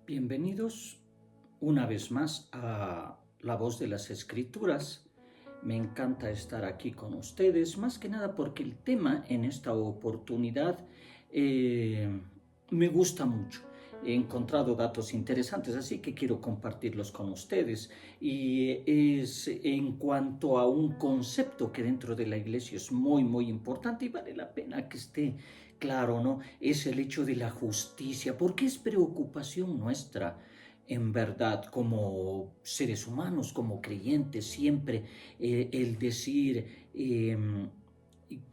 Bienvenidos una vez más a La Voz de las Escrituras. Me encanta estar aquí con ustedes, más que nada porque el tema en esta oportunidad eh, me gusta mucho. He encontrado datos interesantes, así que quiero compartirlos con ustedes. Y es en cuanto a un concepto que dentro de la iglesia es muy importante y vale la pena que esté claro, ¿no? Es el hecho de la justicia, porque es preocupación nuestra, en verdad, como seres humanos, como creyentes, siempre el decir,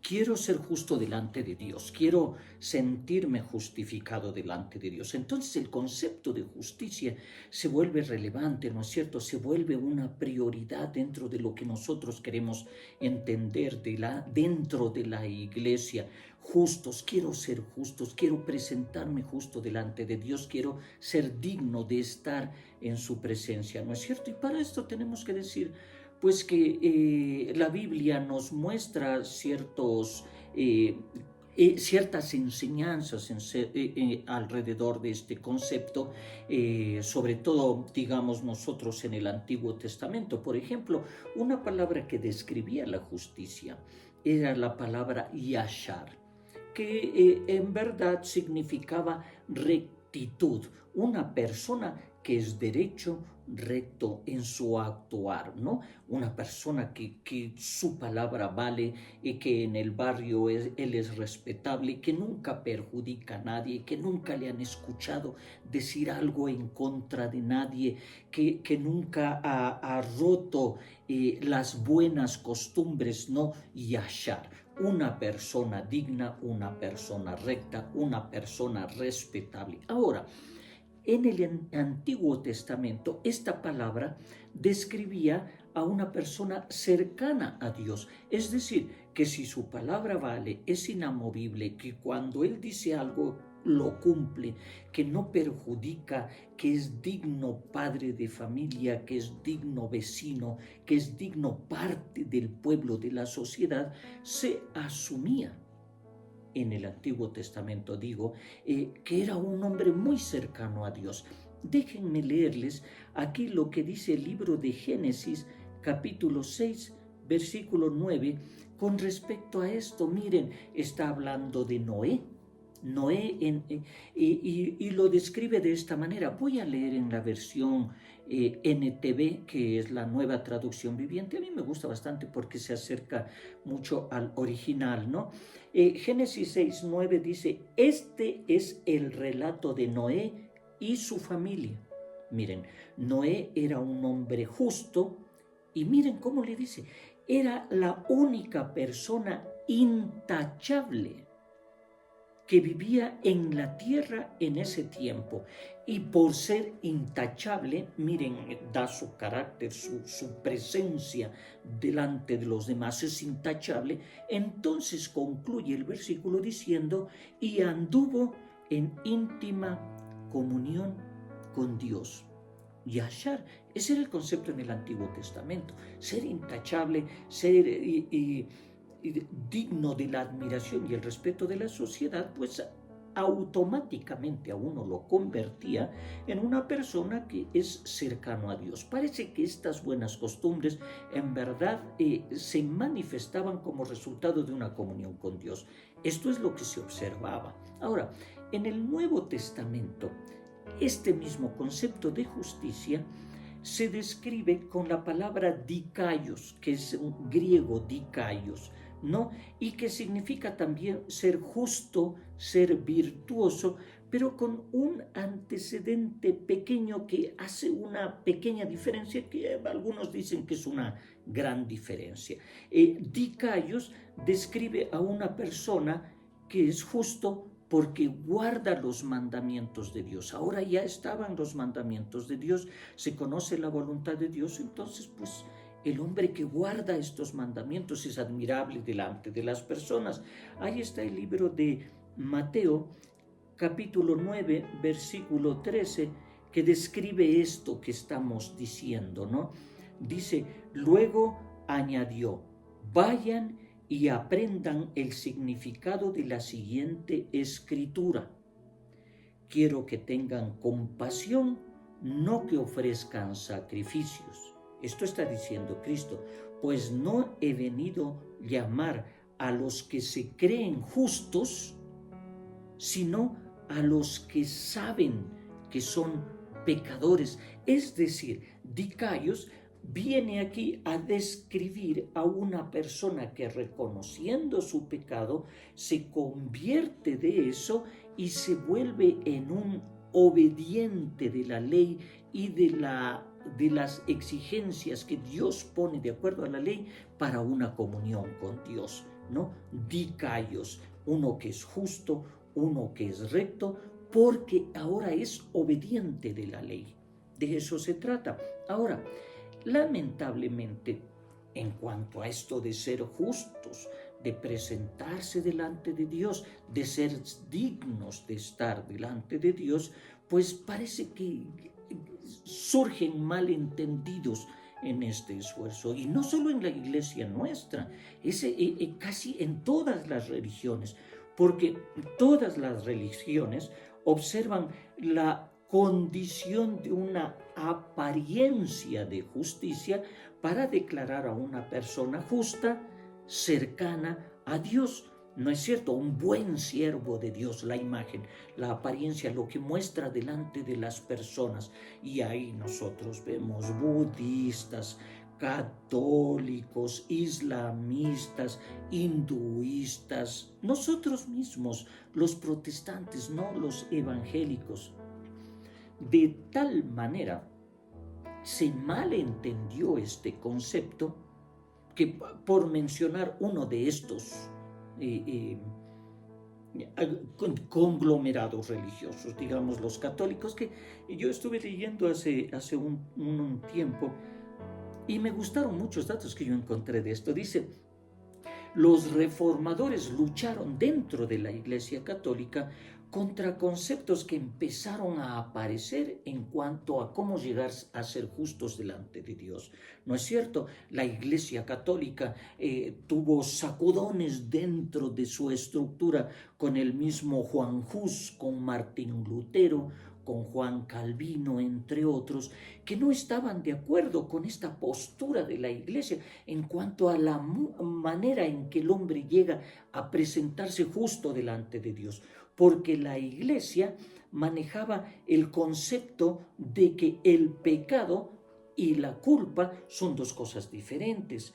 quiero ser justo delante de Dios, quiero sentirme justificado delante de Dios. Entonces el concepto de justicia se vuelve relevante, ¿no es cierto? Se vuelve una prioridad dentro de lo que nosotros queremos entender dentro de la iglesia. Justos, quiero presentarme justo delante de Dios, quiero ser digno de estar en su presencia, ¿no es cierto? Y para esto tenemos que decir, pues que la Biblia nos muestra ciertas enseñanzas alrededor de este concepto, sobre todo, digamos, nosotros en el Antiguo Testamento. Por ejemplo, una palabra que describía la justicia era la palabra yashar, que en verdad significaba rectitud, una persona que es derecho, recto en su actuar, ¿no? Una persona que su palabra vale y que en el barrio él es respetable, que nunca perjudica a nadie, que nunca le han escuchado decir algo en contra de nadie, que nunca ha roto las buenas costumbres, ¿no? Yashar, una persona digna, una persona recta, una persona respetable. Ahora, en el Antiguo Testamento, esta palabra describía a una persona cercana a Dios. Es decir, que si su palabra vale, es inamovible, que cuando Él dice algo, lo cumple, que no perjudica, que es digno padre de familia, que es digno vecino, que es digno parte del pueblo, de la sociedad, se asumía en el Antiguo Testamento, digo, que era un hombre muy cercano a Dios. Déjenme leerles aquí lo que dice el libro de Génesis, capítulo 6, versículo 9, con respecto a esto. Miren, está hablando de Noé. Y lo describe de esta manera. Voy a leer en la versión NTV, que es la nueva traducción viviente. A mí me gusta bastante porque se acerca mucho al original, ¿no? Génesis 6:9 dice, este es el relato de Noé y su familia. Miren, Noé era un hombre justo y miren cómo le dice, era la única persona intachable que vivía en la tierra en ese tiempo. Y por ser intachable, miren, da su carácter, su presencia delante de los demás, es intachable. Entonces concluye el versículo diciendo, y anduvo en íntima comunión con Dios. Yashar, ese era el concepto en el Antiguo Testamento, ser intachable, ser digno de la admiración y el respeto de la sociedad, pues automáticamente a uno lo convertía en una persona que es cercano a Dios. Parece que estas buenas costumbres en verdad se manifestaban como resultado de una comunión con Dios. Esto es lo que se observaba. Ahora, en el Nuevo Testamento, este mismo concepto de justicia se describe con la palabra dikaios, que es un griego dikaios, ¿no? Y que significa también ser justo, ser virtuoso, pero con un antecedente pequeño que hace una pequeña diferencia, que algunos dicen que es una gran diferencia. Dikaios describe a una persona que es justo porque guarda los mandamientos de Dios. Ahora ya estaban los mandamientos de Dios, se conoce la voluntad de Dios, entonces pues el hombre que guarda estos mandamientos es admirable delante de las personas. Ahí está el libro de Mateo, capítulo 9, versículo 13, que describe esto que estamos diciendo, ¿no? Dice, luego añadió, vayan y aprendan el significado de la siguiente escritura. quiero que tengan compasión, no que ofrezcan sacrificios. Esto está diciendo Cristo, pues no he venido a llamar a los que se creen justos, sino a los que saben que son pecadores. Es decir, Dicaios viene aquí a describir a una persona que, reconociendo su pecado, se convierte de eso y se vuelve en un obediente de la ley y de las exigencias que Dios pone de acuerdo a la ley para una comunión con Dios, ¿no? Dicaios, uno que es justo, uno que es recto, porque ahora es obediente de la ley. De eso se trata. Ahora, lamentablemente, en cuanto a esto de ser justos, de presentarse delante de Dios, de ser dignos de estar delante de Dios, pues parece que surgen malentendidos en este esfuerzo, y no solo en la iglesia nuestra, es casi en todas las religiones, porque todas las religiones observan la condición de una apariencia de justicia para declarar a una persona justa, cercana a Dios. ¿No es cierto? Un buen siervo de Dios, la imagen, la apariencia, lo que muestra delante de las personas. Y ahí nosotros vemos budistas, católicos, islamistas, hinduistas, nosotros mismos, los protestantes, no los evangélicos. De tal manera se malentendió este concepto que, por mencionar uno de estos conglomerados religiosos, digamos los católicos, que yo estuve leyendo hace un tiempo y me gustaron muchos datos que yo encontré de esto. Dice, los reformadores lucharon dentro de la Iglesia Católica contra conceptos que empezaron a aparecer en cuanto a cómo llegar a ser justos delante de Dios. ¿No es cierto? La Iglesia Católica tuvo sacudones dentro de su estructura con el mismo Juan Hus, con Martín Lutero, con Juan Calvino, entre otros, que no estaban de acuerdo con esta postura de la Iglesia en cuanto a la manera en que el hombre llega a presentarse justo delante de Dios, porque la Iglesia manejaba el concepto de que el pecado y la culpa son dos cosas diferentes.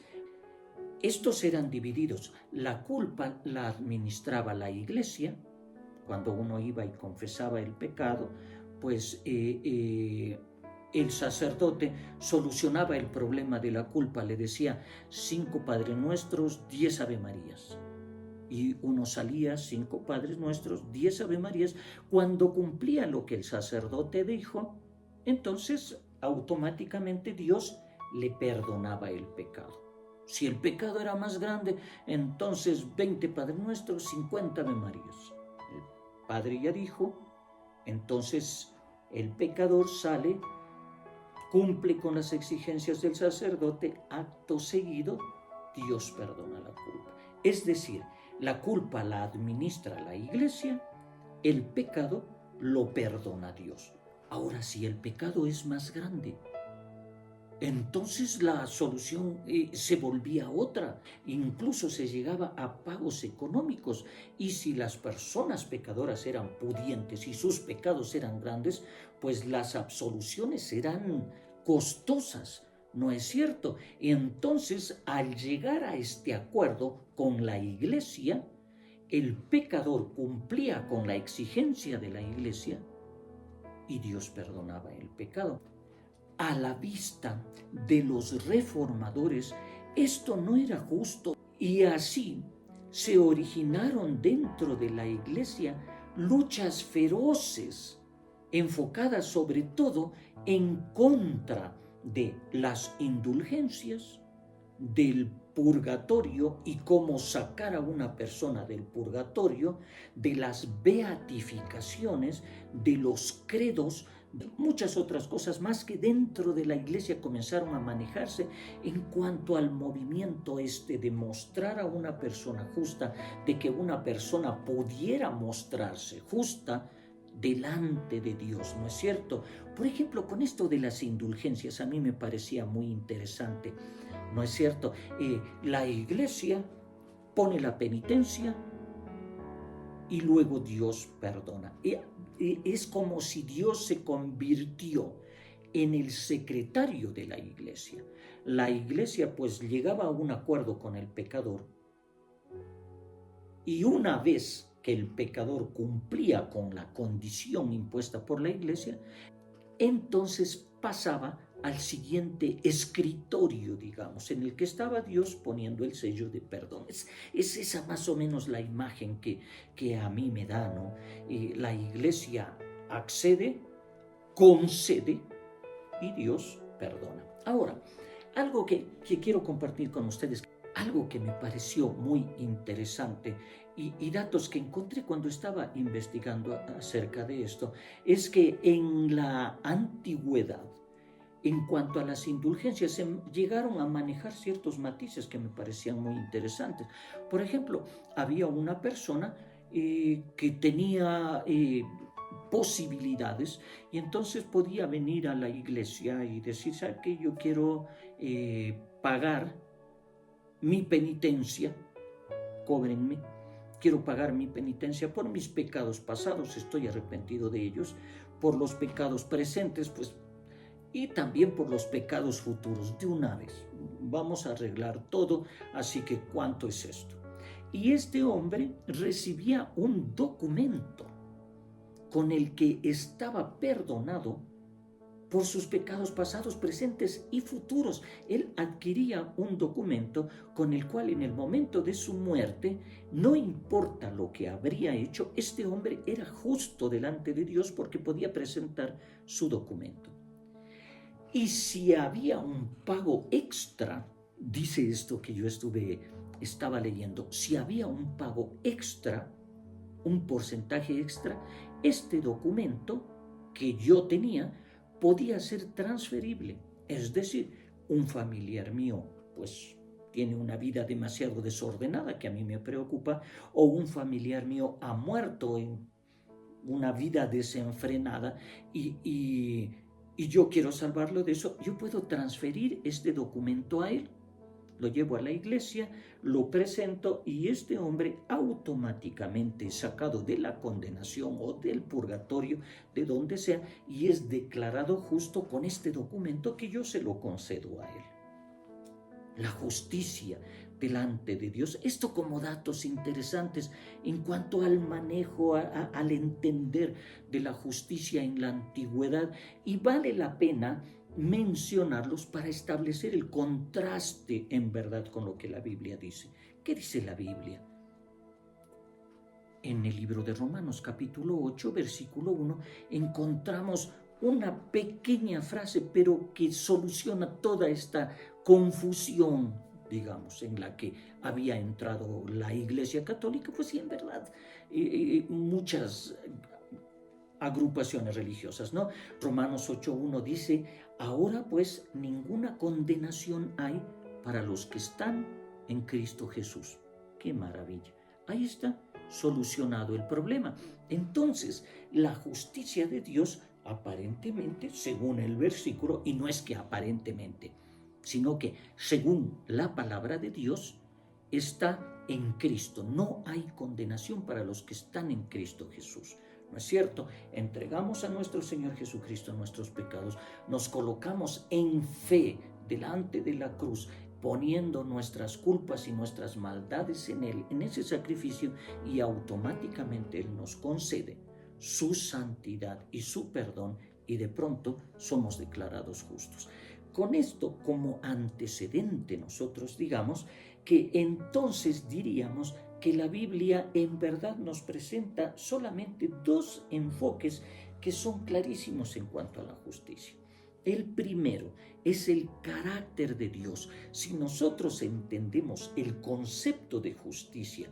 Estos eran divididos. La culpa la administraba la Iglesia. Cuando uno iba y confesaba el pecado, pues el sacerdote solucionaba el problema de la culpa, le decía 5 Padres Nuestros, 10 Ave Marías. Y uno salía 5 Padres Nuestros, 10 Ave Marías. Cuando cumplía lo que el sacerdote dijo, entonces automáticamente Dios le perdonaba el pecado. Si el pecado era más grande, entonces 20 Padres Nuestros, 50 Ave Marías. El Padre ya dijo, entonces el pecador sale, cumple con las exigencias del sacerdote, acto seguido, Dios perdona la culpa. Es decir, la culpa la administra la Iglesia, el pecado lo perdona Dios. Ahora, si el pecado es más grande, entonces la solución se volvía otra, incluso se llegaba a pagos económicos, y si las personas pecadoras eran pudientes y sus pecados eran grandes, pues las absoluciones eran costosas, ¿no es cierto? Entonces, al llegar a este acuerdo con la Iglesia, el pecador cumplía con la exigencia de la Iglesia y Dios perdonaba el pecado. A la vista de los reformadores, esto no era justo, y así se originaron dentro de la Iglesia luchas feroces, enfocadas sobre todo en contra de las indulgencias, del purgatorio y cómo sacar a una persona del purgatorio, de las beatificaciones, de los credos, de muchas otras cosas más que dentro de la Iglesia comenzaron a manejarse en cuanto al movimiento de mostrar a una persona justa, de que una persona pudiera mostrarse justa delante de Dios, ¿no es cierto? Por ejemplo, con esto de las indulgencias, a mí me parecía muy interesante, ¿no es cierto? La iglesia pone la penitencia y luego Dios perdona. Es como si Dios se convirtió en el secretario de la iglesia. La iglesia pues llegaba a un acuerdo con el pecador, y una vez que el pecador cumplía con la condición impuesta por la iglesia, entonces pasaba al siguiente escritorio, digamos, en el que estaba Dios poniendo el sello de perdón. Es esa más o menos la imagen que a mí me da, ¿no? La iglesia accede, concede y Dios perdona. Ahora, algo que quiero compartir con ustedes, algo que me pareció muy interesante y datos que encontré cuando estaba investigando acerca de esto, es que en la antigüedad, en cuanto a las indulgencias, se llegaron a manejar ciertos matices que me parecían muy interesantes. Por ejemplo, había una persona que tenía posibilidades y entonces podía venir a la iglesia y decir, ¿sabe qué? Yo quiero pagar mi penitencia, cóbrenme, quiero pagar mi penitencia por mis pecados pasados, estoy arrepentido de ellos, por los pecados presentes, pues, y también por los pecados futuros, de una vez. Vamos a arreglar todo, así que ¿cuánto es esto? Y este hombre recibía un documento con el que estaba perdonado por sus pecados pasados, presentes y futuros. Él adquiría un documento con el cual en el momento de su muerte, no importa lo que habría hecho, este hombre era justo delante de Dios porque podía presentar su documento. Y si había un pago extra, dice esto que yo estaba leyendo, si había un pago extra, un porcentaje extra, este documento que yo tenía podía ser transferible. Es decir, un familiar mío, pues tiene una vida demasiado desordenada que a mí me preocupa, o un familiar mío ha muerto en una vida desenfrenada y yo quiero salvarlo de eso, yo puedo transferir este documento a él. Lo llevo a la iglesia, lo presento y este hombre automáticamente es sacado de la condenación o del purgatorio, de donde sea, y es declarado justo con este documento que yo se lo concedo a él. La justicia delante de Dios. Esto como datos interesantes en cuanto al manejo, al entender de la justicia en la antigüedad, y vale la pena mencionarlos para establecer el contraste en verdad con lo que la Biblia dice. ¿Qué dice la Biblia? En el libro de Romanos capítulo 8, versículo 1, encontramos una pequeña frase, pero que soluciona toda esta confusión, digamos, en la que había entrado la Iglesia Católica, pues sí, en verdad, muchas agrupaciones religiosas, ¿no? Romanos 8.1 dice, ahora pues ninguna condenación hay para los que están en Cristo Jesús. ¡Qué maravilla! Ahí está solucionado el problema. Entonces, la justicia de Dios, aparentemente, según el versículo, y no es que aparentemente, sino que según la palabra de Dios, está en Cristo. No hay condenación para los que están en Cristo Jesús. ¿No es cierto? Entregamos a nuestro Señor Jesucristo nuestros pecados, nos colocamos en fe delante de la cruz, poniendo nuestras culpas y nuestras maldades en Él, en ese sacrificio, y automáticamente Él nos concede su santidad y su perdón, y de pronto somos declarados justos. Con esto como antecedente, nosotros digamos que entonces diríamos que la Biblia en verdad nos presenta solamente dos enfoques que son clarísimos en cuanto a la justicia. El primero es el carácter de Dios. Si nosotros entendemos el concepto de justicia,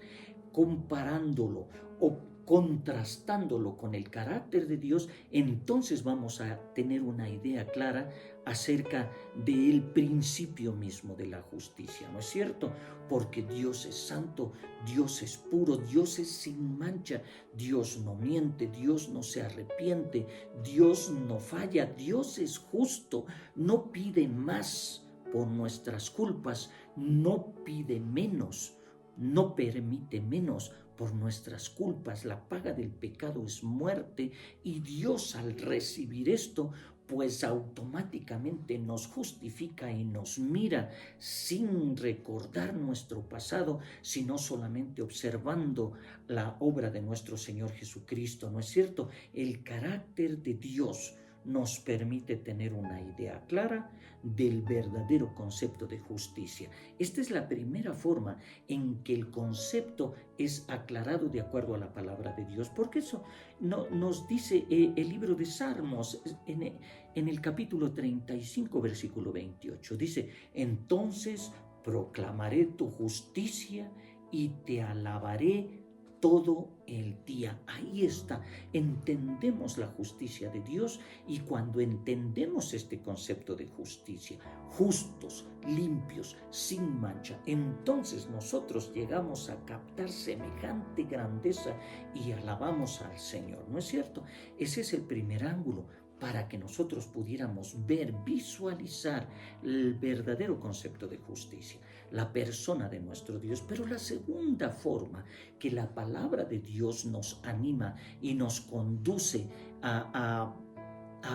comparándolo o contrastándolo con el carácter de Dios, entonces vamos a tener una idea clara acerca del principio mismo de la justicia, ¿no es cierto? Porque Dios es santo, Dios es puro, Dios es sin mancha, Dios no miente, Dios no se arrepiente, Dios no falla, Dios es justo, no pide más por nuestras culpas, no pide menos, no permite menos por nuestras culpas. La paga del pecado es muerte, y Dios, al recibir esto, pues automáticamente nos justifica y nos mira sin recordar nuestro pasado, sino solamente observando la obra de nuestro Señor Jesucristo, ¿no es cierto? El carácter de Dios nos permite tener una idea clara del verdadero concepto de justicia. Esta es la primera forma en que el concepto es aclarado de acuerdo a la palabra de Dios, porque eso nos dice el libro de Salmos en el capítulo 35, versículo 28. Dice: entonces proclamaré tu justicia y te alabaré todo el día. Ahí está, entendemos la justicia de Dios, y cuando entendemos este concepto de justicia, justos, limpios, sin mancha, entonces nosotros llegamos a captar semejante grandeza y alabamos al Señor, ¿no es cierto? Ese es el primer ángulo, para que nosotros pudiéramos ver, visualizar el verdadero concepto de justicia, la persona de nuestro Dios. Pero la segunda forma que la palabra de Dios nos anima y nos conduce a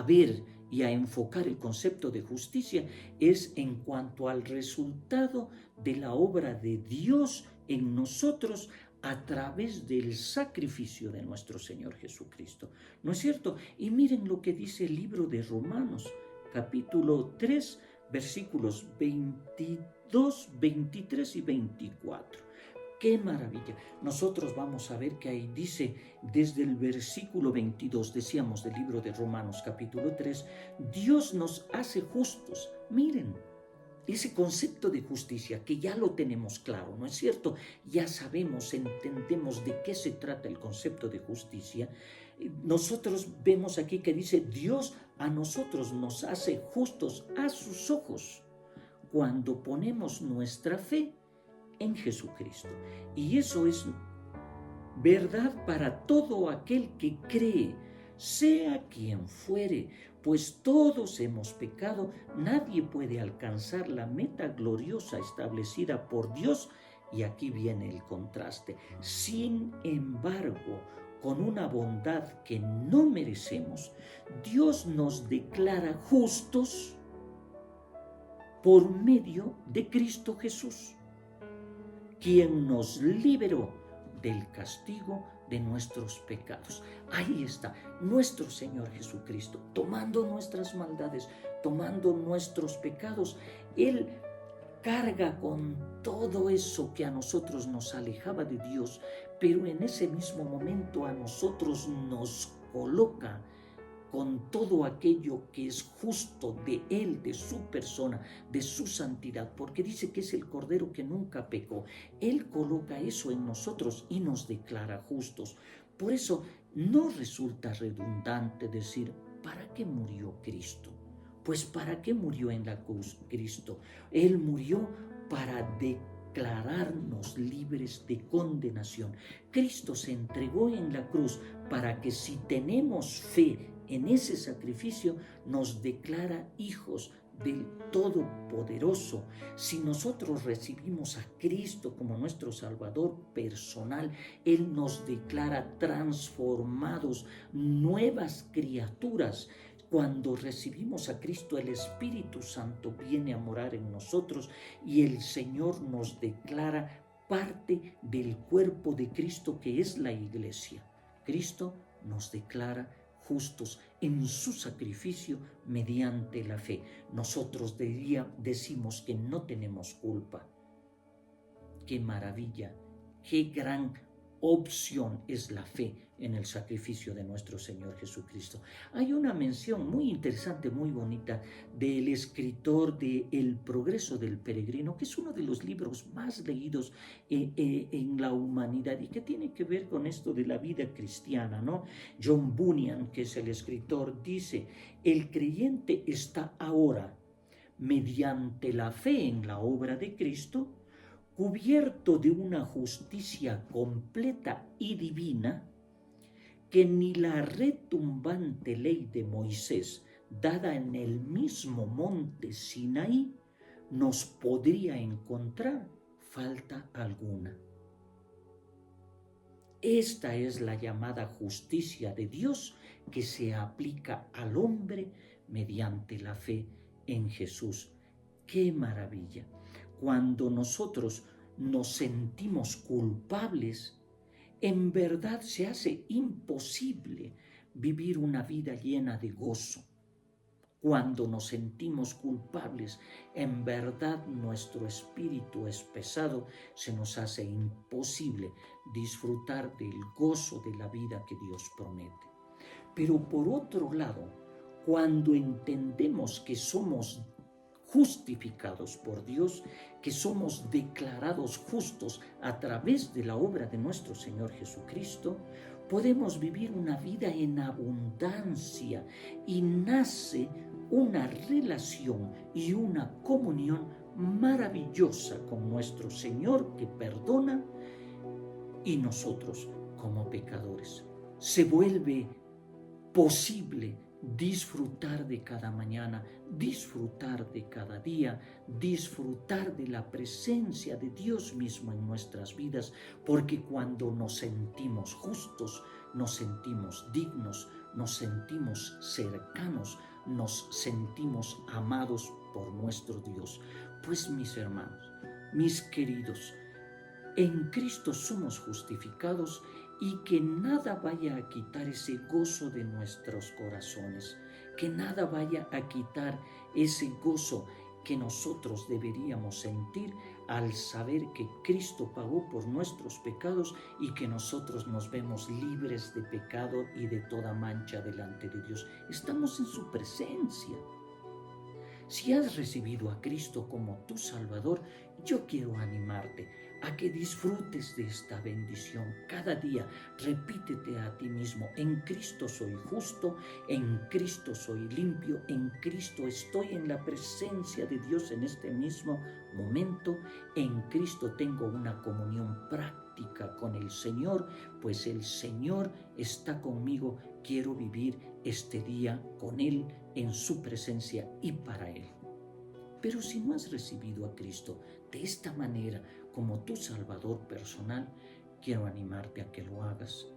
ver y a enfocar el concepto de justicia es en cuanto al resultado de la obra de Dios en nosotros a través del sacrificio de nuestro Señor Jesucristo, ¿no es cierto? Y miren lo que dice el libro de Romanos, capítulo 3, versículos 22, 23 y 24. ¡Qué maravilla! Nosotros vamos a ver que ahí dice, desde el versículo 22, decíamos, del libro de Romanos capítulo 3, Dios nos hace justos. Miren, ese concepto de justicia, que ya lo tenemos claro, ¿no es cierto? Ya sabemos, entendemos de qué se trata el concepto de justicia. Nosotros vemos aquí que dice: Dios a nosotros nos hace justos a sus ojos cuando ponemos nuestra fe en Jesucristo. Y eso es verdad para todo aquel que cree, sea quien fuere, pues todos hemos pecado. Nadie puede alcanzar la meta gloriosa establecida por Dios. Y aquí viene el contraste. Sin embargo, con una bondad que no merecemos, Dios nos declara justos por medio de Cristo Jesús, quien nos liberó del castigo de nuestros pecados. Ahí está nuestro Señor Jesucristo, tomando nuestras maldades, tomando nuestros pecados. Él carga con todo eso que a nosotros nos alejaba de Dios, pero en ese mismo momento a nosotros nos coloca con todo aquello que es justo de Él, de su persona, de su santidad, porque dice que es el Cordero que nunca pecó. Él coloca eso en nosotros y nos declara justos. Por eso no resulta redundante decir: ¿para qué murió Cristo? Pues ¿para qué murió en la cruz Cristo? Él murió para declararnos libres de condenación. Cristo se entregó en la cruz para que, si tenemos fe en ese sacrificio, nos declara hijos del Todopoderoso. Si nosotros recibimos a Cristo como nuestro Salvador personal, Él nos declara transformados, nuevas criaturas. Cuando recibimos a Cristo, el Espíritu Santo viene a morar en nosotros y el Señor nos declara parte del cuerpo de Cristo, que es la Iglesia. Cristo nos declara justos en su sacrificio mediante la fe. Nosotros decimos que no tenemos culpa. ¡Qué maravilla! ¡Qué gran opción es la fe en el sacrificio de nuestro Señor Jesucristo. Hay una mención muy interesante, muy bonita, del escritor de El progreso del peregrino, que es uno de los libros más leídos en la humanidad y que tiene que ver con esto de la vida cristiana, ¿no? John Bunyan, que es el escritor, dice: el creyente está ahora, mediante la fe en la obra de Cristo, cubierto de una justicia completa y divina que ni la retumbante ley de Moisés, dada en el mismo monte Sinaí, nos podría encontrar falta alguna. Esta es la llamada justicia de Dios que se aplica al hombre mediante la fe en Jesús. ¡Qué maravilla! Cuando nosotros nos sentimos culpables, en verdad se hace imposible vivir una vida llena de gozo. Cuando nos sentimos culpables, en verdad nuestro espíritu es pesado, se nos hace imposible disfrutar del gozo de la vida que Dios promete. Pero por otro lado, cuando entendemos que somos justificados por Dios, que somos declarados justos a través de la obra de nuestro Señor Jesucristo, podemos vivir una vida en abundancia y nace una relación y una comunión maravillosa con nuestro Señor que perdona y nosotros como pecadores. Se vuelve posible disfrutar de cada mañana, disfrutar de cada día, disfrutar de la presencia de Dios mismo en nuestras vidas, porque cuando nos sentimos justos, nos sentimos dignos, nos sentimos cercanos, nos sentimos amados por nuestro Dios. Pues mis hermanos, mis queridos, en Cristo somos justificados y que nada vaya a quitar ese gozo de nuestros corazones, que nada vaya a quitar ese gozo que nosotros deberíamos sentir al saber que Cristo pagó por nuestros pecados y que nosotros nos vemos libres de pecado y de toda mancha delante de Dios. Estamos en su presencia. Si has recibido a Cristo como tu Salvador, yo quiero animarte a que disfrutes de esta bendición. Cada día repítete a ti mismo: en Cristo soy justo, en Cristo soy limpio, en Cristo estoy en la presencia de Dios en este mismo momento, en Cristo tengo una comunión práctica con el Señor, pues el Señor está conmigo. Quiero vivir este día con Él, en su presencia y para Él. Pero si no has recibido a Cristo de esta manera como tu Salvador personal, quiero animarte a que lo hagas.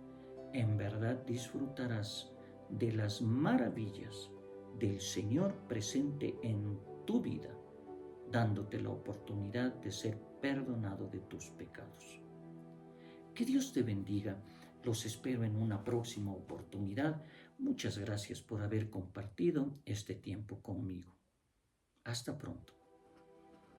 En verdad disfrutarás de las maravillas del Señor presente en tu vida, dándote la oportunidad de ser perdonado de tus pecados. Que Dios te bendiga. Los espero en una próxima oportunidad. Muchas gracias por haber compartido este tiempo conmigo. Hasta pronto.